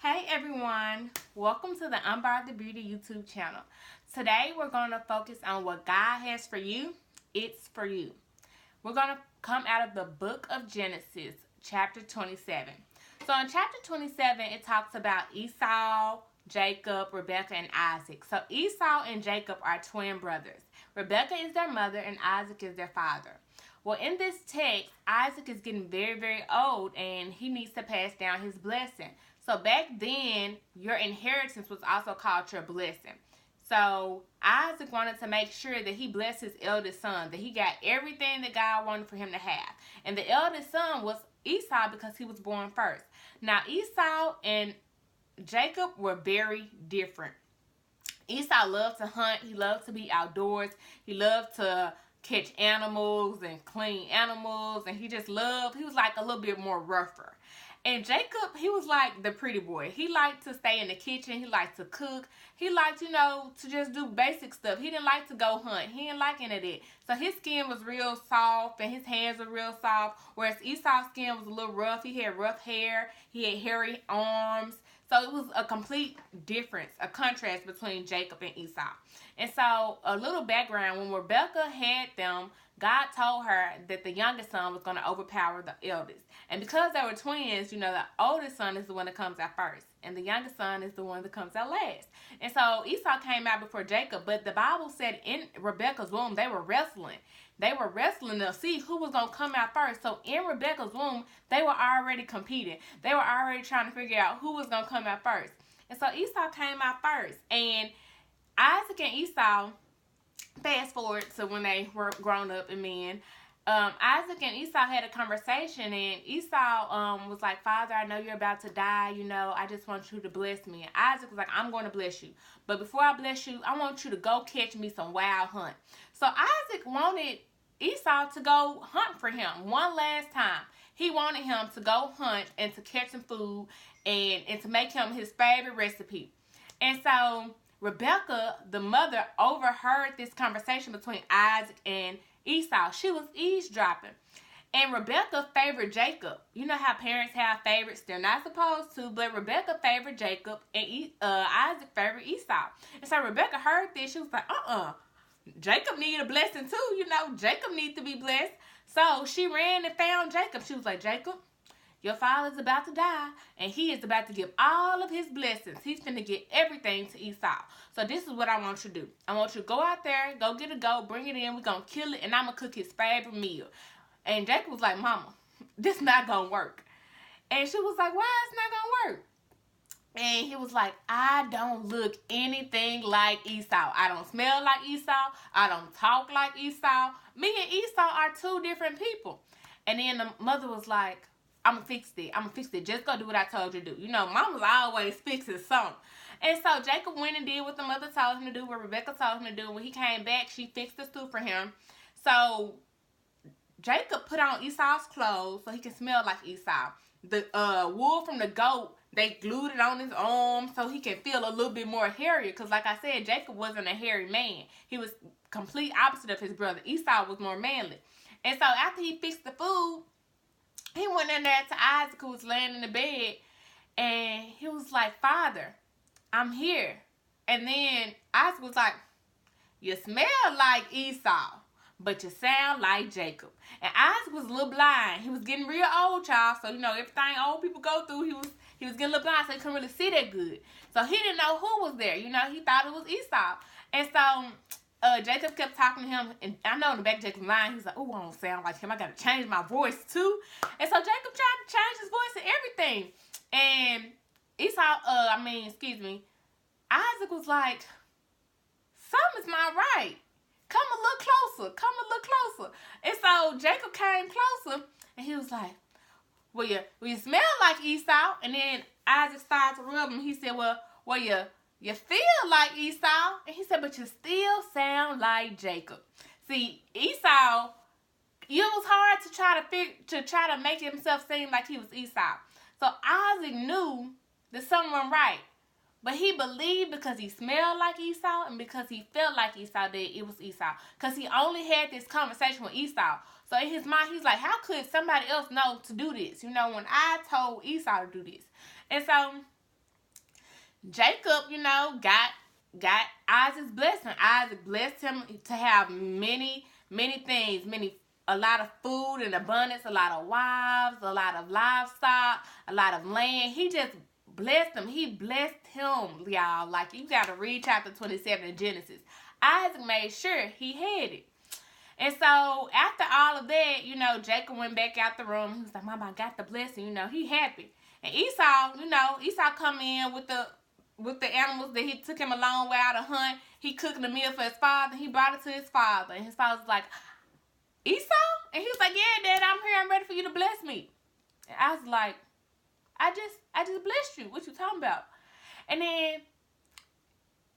Hey everyone, welcome to the Unbothered Beauty YouTube channel. Today we're going to focus on what God has for you. It's for you. We're going to come out of the book of Genesis, chapter 27. So in chapter 27, it talks about Esau, Jacob, Rebekah, and Isaac. So Esau and Jacob are twin brothers. Rebekah is their mother and Isaac is their father. Well, in this text, Isaac is getting very, very old and he needs to pass down his blessing. So back then, your inheritance was also called your blessing. So Isaac wanted to make sure that he blessed his eldest son, that he got everything that God wanted for him to have. And the eldest son was Esau because he was born first. Now Esau and Jacob were very different. Esau loved to hunt. He loved to be outdoors. He loved to catch animals and clean animals. And he was like a little bit more rougher. And Jacob, he was like the pretty boy. He liked to stay in the kitchen. He liked to cook. He liked, to just do basic stuff. He didn't like to go hunt. He didn't like any of that. So his skin was real soft and his hands were real soft. Whereas Esau's skin was a little rough. He had rough hair. He had hairy arms. So it was a complete difference, a contrast between Jacob and Esau. And so a little background, when Rebekah had them, God told her that the youngest son was going to overpower the eldest. And because they were twins, the oldest son is the one that comes out first. And the youngest son is the one that comes out last. And so Esau came out before Jacob. But the Bible said in Rebekah's womb, they were wrestling. They were wrestling to see who was going to come out first. So in Rebekah's womb, they were already competing. They were already trying to figure out who was going to come out first. And so Esau came out first. And Isaac and Esau, fast forward to when they were grown up and men, Isaac and Esau had a conversation, and Esau was like, Father, I know you're about to die. I just want you to bless me. And Isaac was like, I'm going to bless you. But before I bless you, I want you to go catch me some wild hunt. So Isaac wanted Esau to go hunt for him one last time. He wanted him to go hunt and to catch some food and to make him his favorite recipe. And so Rebekah, the mother, overheard this conversation between Isaac and Esau. She was eavesdropping. And Rebekah favored Jacob. You know how parents have favorites? They're not supposed to, but Rebekah favored Jacob and Isaac favored Esau. And so Rebekah heard this. She was like, Jacob needed a blessing too. Jacob needs to be blessed. So she ran and found Jacob. She was like, Jacob, your father's about to die, and he is about to give all of his blessings. He's going to give everything to Esau. So this is what I want you to do. I want you to go out there, go get a goat, bring it in. We're going to kill it, and I'm going to cook his favorite meal. And Jacob was like, Mama, this not going to work. And she was like, why it's not going to work? And he was like, I don't look anything like Esau. I don't smell like Esau. I don't talk like Esau. Me and Esau are two different people. And then the mother was like, I'm going to fix it. I'm going to fix it. Just go do what I told you to do. Mama's always fixing something. And so Jacob went and did what the mother told him to do, what Rebekah told him to do. When he came back, she fixed the stew for him. So Jacob put on Esau's clothes so he can smell like Esau. The wool from the goat, they glued it on his arm so he can feel a little bit more hairier. Because like I said, Jacob wasn't a hairy man. He was complete opposite of his brother. Esau was more manly. And so after he fixed the food, he went in there to Isaac, who was laying in the bed, and he was like, Father, I'm here. And then Isaac was like, you smell like Esau, but you sound like Jacob. And Isaac was a little blind. He was getting real old, y'all. So, everything old people go through, he was getting a little blind, so he couldn't really see that good. So he didn't know who was there. He thought it was Esau. And so Jacob kept talking to him, and I know in the back of Jacob's mind, he was like, oh, I don't sound like him. I got to change my voice too. And so Jacob tried to change his voice and everything. And Isaac was like, something's not right. Come a little closer. And so Jacob came closer, and he was like, well, you smell like Esau. And then Isaac started to rub him. He said, well, you feel like Esau. And he said, but you still sound like Jacob. See, Esau, it was hard to try to make himself seem like he was Esau. So Isaac knew that something wasn't right. But he believed because he smelled like Esau and because he felt like Esau that it was Esau. Because he only had this conversation with Esau. So in his mind, he's like, how could somebody else know to do this? When I told Esau to do this. And so Jacob, you know, got Isaac's blessing. Isaac blessed him to have many things, a lot of food in abundance, a lot of wives, a lot of livestock, a lot of land. He just blessed him. He blessed him, y'all. Like, you got to read chapter 27 in Genesis. Isaac made sure he had it. And so after all of that, you know, Jacob went back out the room. He was like, Mama, I got the blessing. You know, he happy. And Esau, you know, Esau come in with the animals that he took him a long way out to hunt. He cooking a meal for his father. He brought it to his father. And his father was like, Esau? And he was like, yeah, Dad, I'm here. I'm ready for you to bless me. And I was like, I just blessed you. What you talking about? And then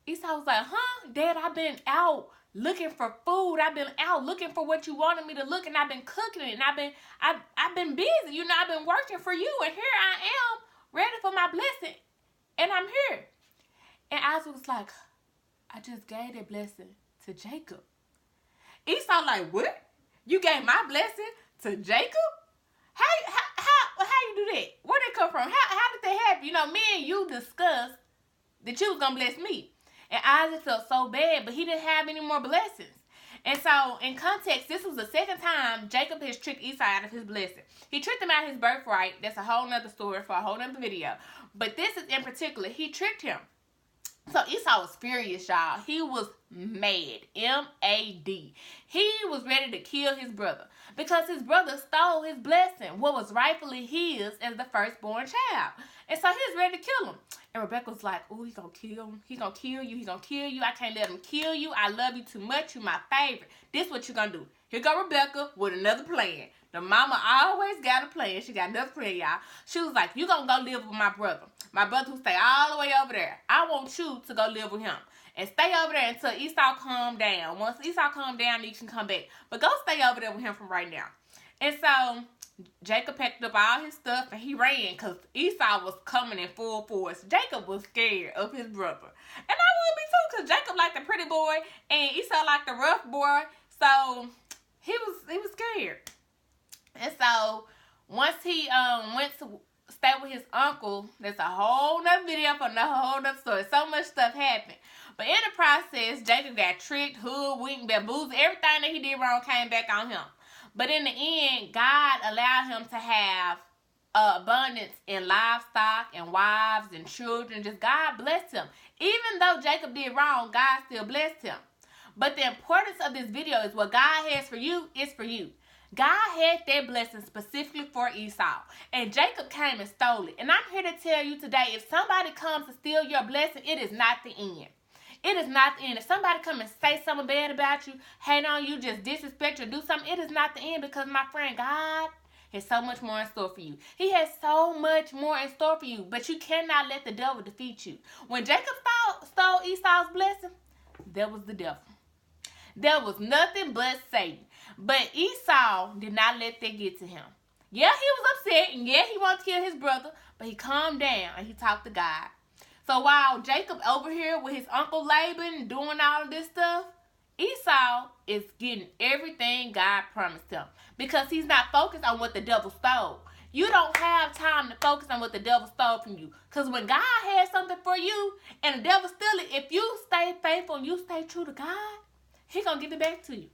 Esau was like, huh? Dad, I've been out looking for food. I've been out looking for what you wanted me to look, and I've been cooking it, and I've been busy. You know, I've been working for you, and here I am, ready for my blessing, and I'm here. And Isaac was like, I just gave that blessing to Jacob. Esau like, what? You gave my blessing to Jacob? How you do that? Where did it come from? How did that happen? You know, me and you discussed that you was gonna bless me. And Isaac felt so bad, but he didn't have any more blessings. And so, in context, this was the second time Jacob has tricked Esau out of his blessing. He tricked him out of his birthright. That's a whole nother story for a whole nother video. But this is in particular, he tricked him. So Esau was furious, y'all. He was mad. M-A-D. He was ready to kill his brother because his brother stole his blessing, what was rightfully his as the firstborn child. And so he was ready to kill him. And Rebecca was like, oh, he gonna kill him. He gonna kill you. He gonna kill you. I can't let him kill you. I love you too much. You my favorite. This what you gonna do. Here go Rebecca with another plan. The mama always got a plan. She got another plan, y'all. She was like, you gonna go live with my brother. My brother who stay all the way over there. I want you to go live with him. And stay over there until Esau calm down. Once Esau calm down, you can come back. But go stay over there with him from right now. And so Jacob packed up all his stuff and he ran because Esau was coming in full force. Jacob was scared of his brother. And I would be too because Jacob liked the pretty boy and Esau liked the rough boy. So he was scared. And so once he went to stay with his uncle, that's a whole nother video for a whole nother story. So much stuff happened. But in the process, Jacob got tricked, hoodwinked, bamboozled. Everything that he did wrong came back on him. But in the end, God allowed him to have abundance in livestock and wives and children. Just God blessed him. Even though Jacob did wrong, God still blessed him. But the importance of this video is what God has for you is for you. God had that blessing specifically for Esau. And Jacob came and stole it. And I'm here to tell you today, if somebody comes to steal your blessing, it is not the end. It is not the end. If somebody come and say something bad about you, hate on you, just disrespect you, do something, it is not the end because, my friend, God has so much more in store for you. He has so much more in store for you, but you cannot let the devil defeat you. When Jacob stole Esau's blessing, that was the devil. There was nothing but Satan. But Esau did not let that get to him. Yeah, he was upset, and yeah, he wanted to kill his brother, but he calmed down and he talked to God. So while Jacob over here with his uncle Laban doing all of this stuff, Esau is getting everything God promised him because he's not focused on what the devil stole. You don't have time to focus on what the devil stole from you. Because when God has something for you and the devil steal it, if you stay faithful and you stay true to God, He gonna give it back to you.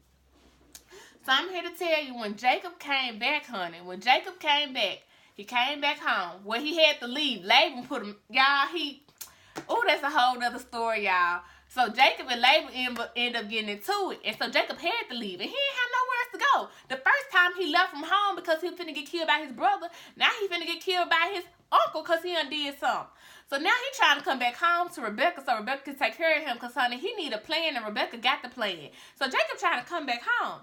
So I'm here to tell you, when Jacob came back, honey, when Jacob came back, he came back home. Where he had to leave, Laban put him, y'all, that's a whole nother story, y'all. So Jacob and Laban end up getting into it. And so Jacob had to leave. And he didn't have nowhere else to go. The first time he left from home because he was finna get killed by his brother. Now he finna get killed by his uncle because he done did something. So now he trying to come back home to Rebecca so Rebecca can take care of him because, honey, he need a plan and Rebecca got the plan. So Jacob trying to come back home.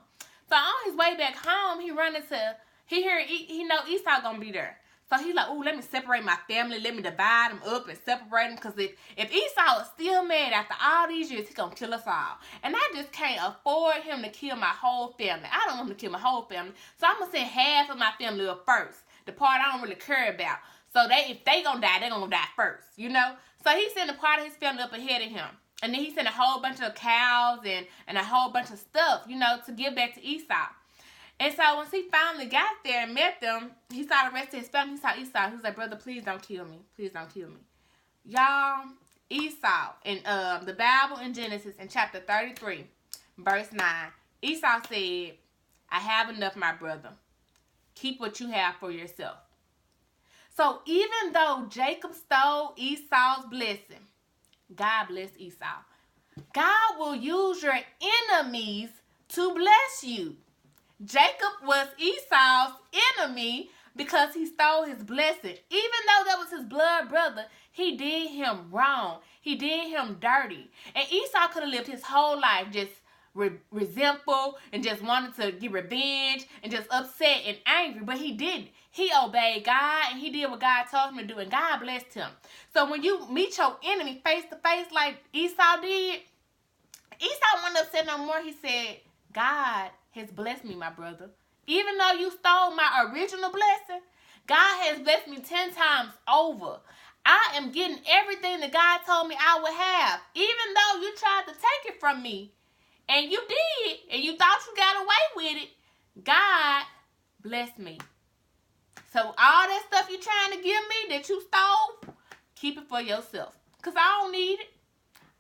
So on his way back home, he know Esau gonna be there. So he like, ooh, let me separate my family. Let me divide them up and separate them. Because if Esau is still mad after all these years, he going to kill us all. And I just can't afford him to kill my whole family. I don't want him to kill my whole family. So I'm going to send half of my family up first. The part I don't really care about. So if they going to die, they're going to die first, you know. So he sent a part of his family up ahead of him. And then he sent a whole bunch of cows and a whole bunch of stuff, you know, to give back to Esau. And so once he finally got there and met them, he saw the rest of his family. He saw Esau. He was like, brother, please don't kill me. Please don't kill me. Y'all, Esau in the Bible in Genesis in chapter 33, verse 9, Esau said, I have enough, my brother. Keep what you have for yourself. So even though Jacob stole Esau's blessing, God blessed Esau. God will use your enemies to bless you. Jacob was Esau's enemy because he stole his blessing. Even though that was his blood brother, he did him wrong. He did him dirty. And Esau could have lived his whole life just resentful and just wanted to get revenge and just upset and angry, but he didn't. He obeyed God and he did what God told him to do, and God blessed him. So when you meet your enemy face to face like Esau did, Esau wasn't upset no more. He said, God has blessed me, my brother. Even though you stole my original blessing, God has blessed me 10 times over. I am getting everything that God told me I would have. Even though you tried to take it from me, and you did, and you thought you got away with it, God blessed me. So all that stuff you trying to give me that you stole, keep it for yourself. Because I don't need it.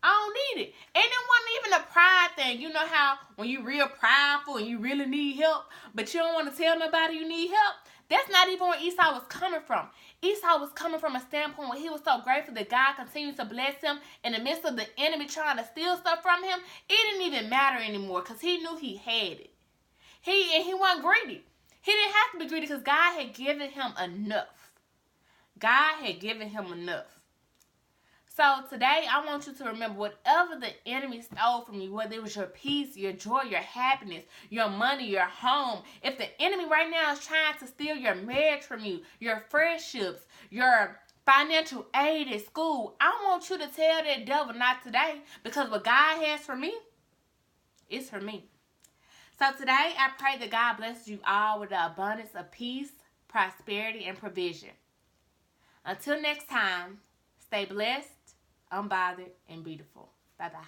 I don't need it. And it wasn't even a pride thing. You know how when you real prideful and you really need help, but you don't want to tell nobody you need help? That's not even where Esau was coming from. Esau was coming from a standpoint where he was so grateful that God continues to bless him in the midst of the enemy trying to steal stuff from him. It didn't even matter anymore because he knew he had it. He wasn't greedy. He didn't have to be greedy because God had given him enough. God had given him enough. So today, I want you to remember whatever the enemy stole from you, whether it was your peace, your joy, your happiness, your money, your home. If the enemy right now is trying to steal your marriage from you, your friendships, your financial aid at school, I want you to tell that devil not today, because what God has for me is for me. So today, I pray that God blesses you all with the abundance of peace, prosperity, and provision. Until next time, stay blessed, unbothered, and beautiful. Bye-bye.